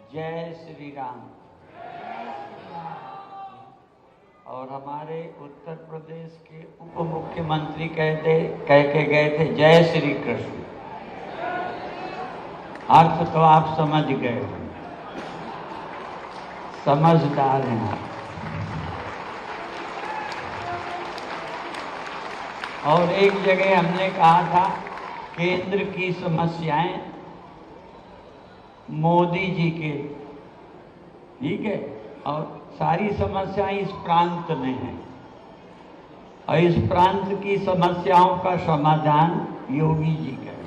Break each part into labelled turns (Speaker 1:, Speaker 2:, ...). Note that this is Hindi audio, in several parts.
Speaker 1: जय श्री राम। और हमारे उत्तर प्रदेश के उप मुख्यमंत्री कह के गए थे जय श्री कृष्ण। अर्थ तो आप समझ गए, समझदार हैं आप। और एक जगह हमने कहा था केंद्र की समस्याएं मोदी जी के, ठीक है, और सारी समस्याएं इस प्रांत में हैं और इस प्रांत की समस्याओं का समाधान योगी जी करें।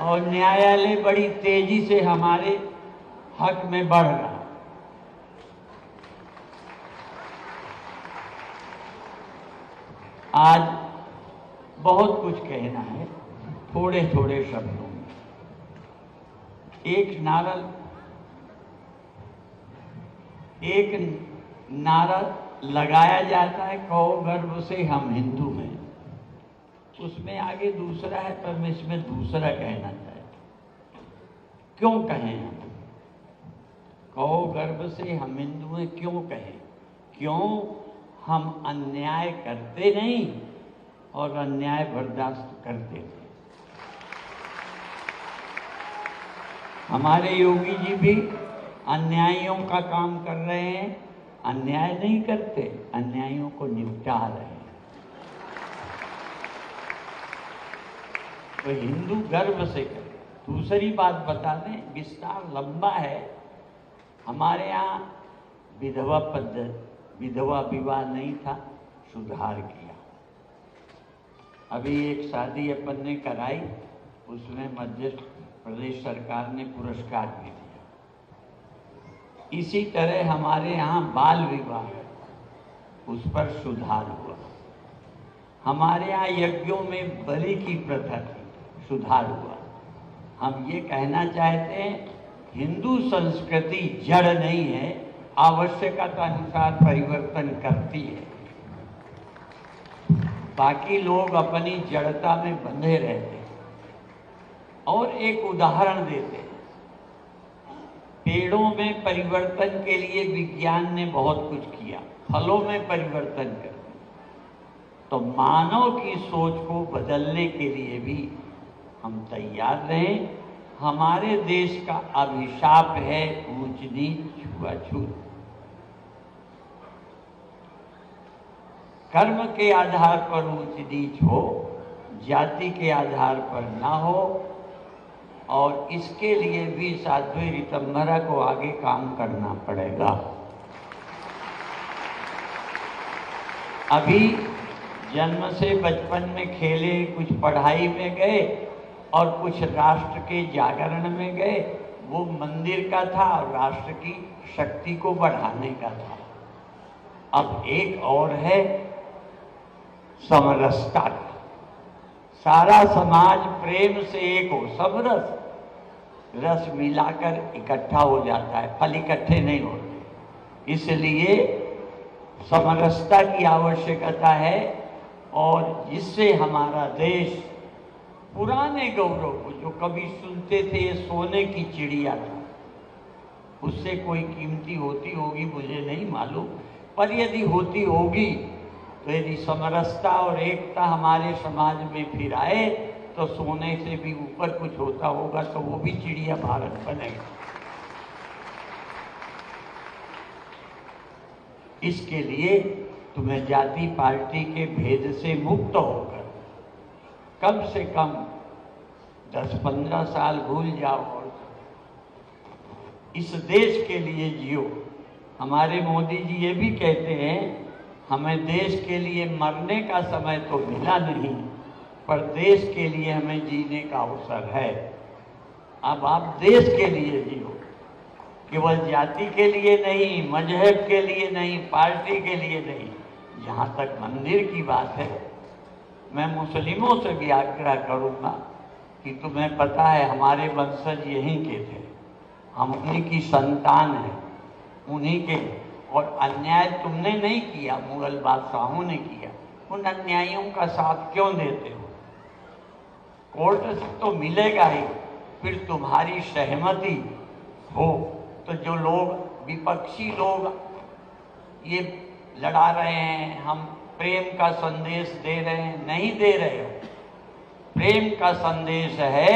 Speaker 1: और न्यायालय बड़ी तेजी से हमारे हक में बढ़ रहा। आज बहुत कुछ कहना है, थोड़े थोड़े शब्दों में। एक नारा लगाया जाता है, कहो गर्व से हम हिंदू हैं। उसमें आगे दूसरा है, पर मैं इसमें दूसरा कहना चाहता हूं। क्यों कहें हम? कहो गर्व से हम हिंदू हैं क्यों कहें? क्यों हम अन्याय करते नहीं और अन्याय बर्दाश्त करते थे। हमारे योगी जी भी अन्यायियों का काम कर रहे हैं, अन्याय नहीं करते, अन्यायियों को निपटा रहे हैं। तो हिंदू गर्व से करें। दूसरी बात बता दें, विस्तार लंबा है। हमारे यहाँ विधवा विवाह नहीं था, सुधार किया। अभी एक शादी अपन ने कराई, उसमें मध्य प्रदेश सरकार ने पुरस्कार भी दिया। इसी तरह हमारे यहाँ बाल विवाह है, उस पर सुधार हुआ। हमारे यहाँ यज्ञों में बलि की प्रथा थी, सुधार हुआ। हम ये कहना चाहते हैं, हिंदू संस्कृति जड़ नहीं है, आवश्यकता अनुसार परिवर्तन करती है। बाकी लोग अपनी जड़ता में बंधे रहते हैं। और एक उदाहरण देते हैं, पेड़ों में परिवर्तन के लिए विज्ञान ने बहुत कुछ किया, फलों में परिवर्तन कर दिया। तो मानव की सोच को बदलने के लिए भी हम तैयार रहें। हमारे देश का अभिशाप है ऊंच नीच छुआछूत। कर्म के आधार पर ऊंच नीच हो, जाति के आधार पर ना हो। और इसके लिए भी साध्वी ऋतंभरा को आगे काम करना पड़ेगा। अभी जन्म से बचपन में खेले, कुछ पढ़ाई में गए और कुछ राष्ट्र के जागरण में गए। वो मंदिर का था और राष्ट्र की शक्ति को बढ़ाने का था। अब एक और है समरसता का। सारा समाज प्रेम से एक हो, समरस, रस मिलाकर इकट्ठा हो जाता है, फल इकट्ठे नहीं होते। इसलिए समरसता की आवश्यकता है। और जिससे हमारा देश पुराने गौरव को, जो कभी सुनते थे ये सोने की चिड़िया था, उससे कोई कीमती होती होगी मुझे नहीं मालूम, पर यदि होती होगी तो यदि समरसता और एकता हमारे समाज में फिर आए तो सोने से भी ऊपर कुछ होता होगा, तो वो भी चिड़िया भारत बनेगा। इसके लिए तुम्हें जाति पार्टी के भेद से मुक्त होकर कम से कम 10-15 साल भूल जाओ और इस देश के लिए जियो। हमारे मोदी जी ये भी कहते हैं, हमें देश के लिए मरने का समय तो मिला नहीं, पर देश के लिए हमें जीने का अवसर है। अब आप देश के लिए जियो, केवल जाति के लिए नहीं, मजहब के लिए नहीं, पार्टी के लिए नहीं। जहाँ तक मंदिर की बात है, मैं मुस्लिमों से भी आग्रह करूँगा कि तुम्हें पता है हमारे वंशज यहीं के थे, हम उन्हीं की संतान हैं, उन्हीं के। और अन्याय तुमने नहीं किया, मुगल बादशाहों ने किया। उन अन्यायियों का साथ क्यों देते हो? कोर्ट से तो मिलेगा ही, फिर तुम्हारी सहमति हो तो जो लोग विपक्षी लोग ये लड़ा रहे हैं, हम प्रेम का संदेश दे रहे हैं, नहीं दे रहे हो। प्रेम का संदेश है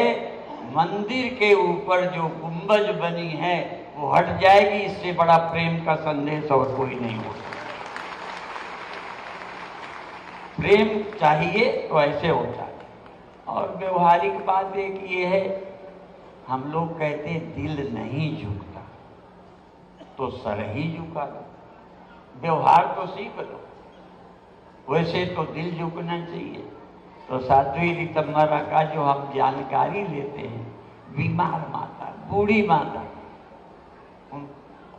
Speaker 1: मंदिर के ऊपर जो गुंबज बनी है वो हट जाएगी, इससे बड़ा प्रेम का संदेश और कोई नहीं हो सकता। प्रेम चाहिए तो ऐसे होता है। और व्यवहारिक बात एक ये है, हम लोग कहते हैं दिल नहीं झुकता, तो सर ही झुका दो, व्यवहार तो सीख लो, वैसे तो दिल झुकना चाहिए। तो साध्वी ऋतंभरा का जो हम जानकारी लेते हैं, बीमार माता, बूढ़ी माता,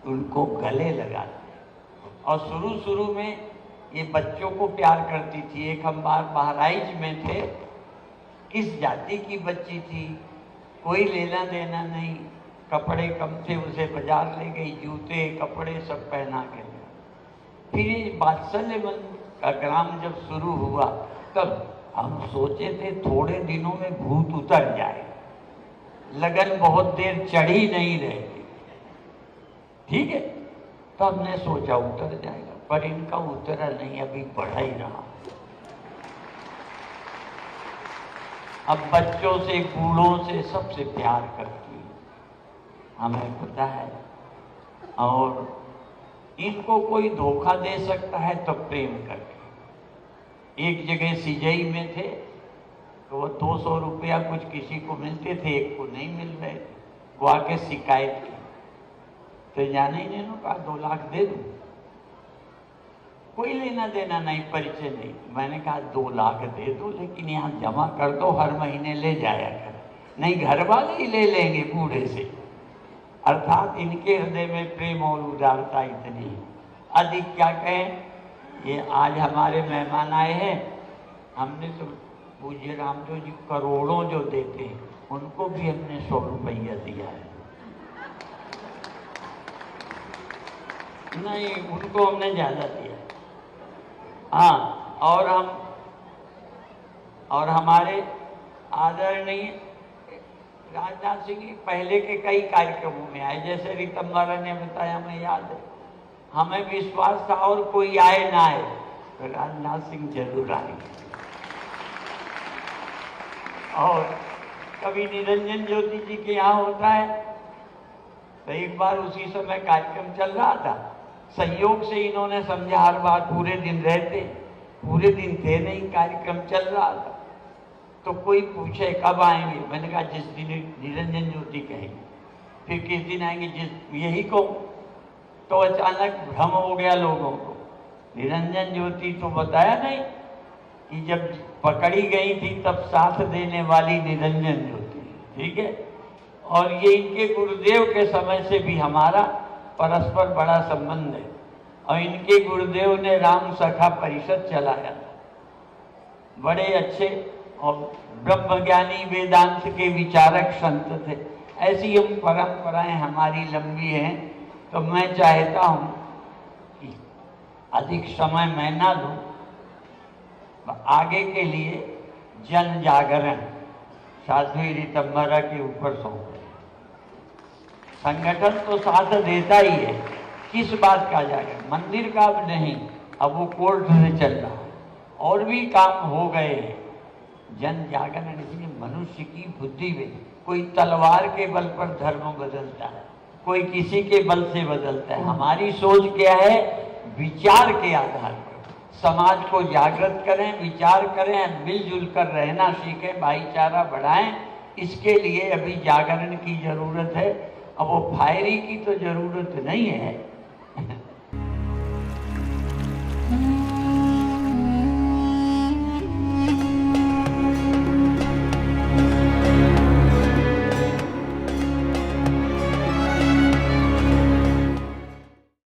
Speaker 1: उनको गले लगाते हैं। और शुरू में ये बच्चों को प्यार करती थी। एक हम बार बहराइच में थे, किस जाति की बच्ची थी, कोई लेना देना नहीं, कपड़े कम थे, उसे बाजार ले गई, जूते कपड़े सब पहना के। फिर ये वात्सल्य मन का ग्राम जब शुरू हुआ, तब हम सोचे थे थोड़े दिनों में भूत उतर जाए, लगन बहुत देर चढ़ी नहीं रहेगी, ठीक है। तो हमने सोचा उतर जाएगा, पर इनका उतरा नहीं, अभी बढ़ा ही रहा। अब बच्चों से, बूढ़ों से, सबसे प्यार करती है, हमें पता है। और इनको कोई धोखा दे सकता है तो प्रेम करके। एक जगह सिजई में थे, तो वो 200 रुपया कुछ किसी को मिलते थे, एक को नहीं मिल रहे थे। वो आके शिकायत की, तो जाने ही नहीं, कहा 2 लाख दे दूं, कोई लेना देना नहीं, परिचय नहीं। मैंने कहा 2 लाख दे दो, लेकिन यहाँ जमा कर दो, हर महीने ले जाया कर, नहीं घर वाले ही ले लेंगे बूढ़े से। अर्थात इनके हृदय में प्रेम और उदारता इतनी है। अधिक क्या कहें, ये आज हमारे मेहमान आए हैं, हमने तो पूज्य रामदेव जी करोड़ों जो देते हैं, उनको भी हमने 100 रुपया दिया है। नहीं, उनको हमने ज्यादा दिया। हाँ, और हमारे आदरणीय राजनाथ सिंह पहले के कई कार्यक्रमों में आए, जैसे ऋतंभरा ने बताया, हमें याद है। हमें विश्वास था और कोई आए ना आए, तो राजनाथ सिंह जरूर आएंगे। और कभी निरंजन ज्योति जी के यहाँ होता है, तो एक बार उसी समय कार्यक्रम चल रहा था, संयोग से इन्होंने समझा हर बार पूरे दिन रहते, पूरे दिन थे नहीं, कार्यक्रम चल रहा था। तो कोई पूछे कब आएंगे, मैंने कहा जिस दिन निरंजन ज्योति कहेंगे। फिर किस दिन आएंगे, जिस यही को। तो अचानक भ्रम हो गया लोगों को, निरंजन ज्योति तो बताया नहीं कि जब पकड़ी गई थी तब साथ देने वाली निरंजन ज्योति, ठीक है। और ये इनके गुरुदेव के समय से भी हमारा परस्पर बड़ा संबंध है। और इनके गुरुदेव ने राम सखा परिषद चलाया था, बड़े अच्छे और ब्रह्मज्ञानी वेदांत के विचारक संत थे। ऐसी हम परंपराएं हमारी लंबी हैं। तो मैं चाहता हूं कि अधिक समय मैं ना दूं, आगे के लिए जन जागरण साध्वी ऋतंभरा के ऊपर सौंप। संगठन तो साथ देता ही है, किस बात का जागरण, मंदिर का अब नहीं, अब वो कोर्ट से चल रहा है, और भी काम हो गए हैं। जन जागरण इसलिए मनुष्य की बुद्धि में, कोई तलवार के बल पर धर्म बदलता है, कोई किसी के बल से बदलता है। हमारी सोच क्या है, विचार के आधार पर समाज को जागृत करें, विचार करें, मिलजुल कर रहना सीखें, भाईचारा बढ़ाएं। इसके लिए अभी जागरण की जरूरत है। अब वो फायरी की तो जरूरत नहीं है,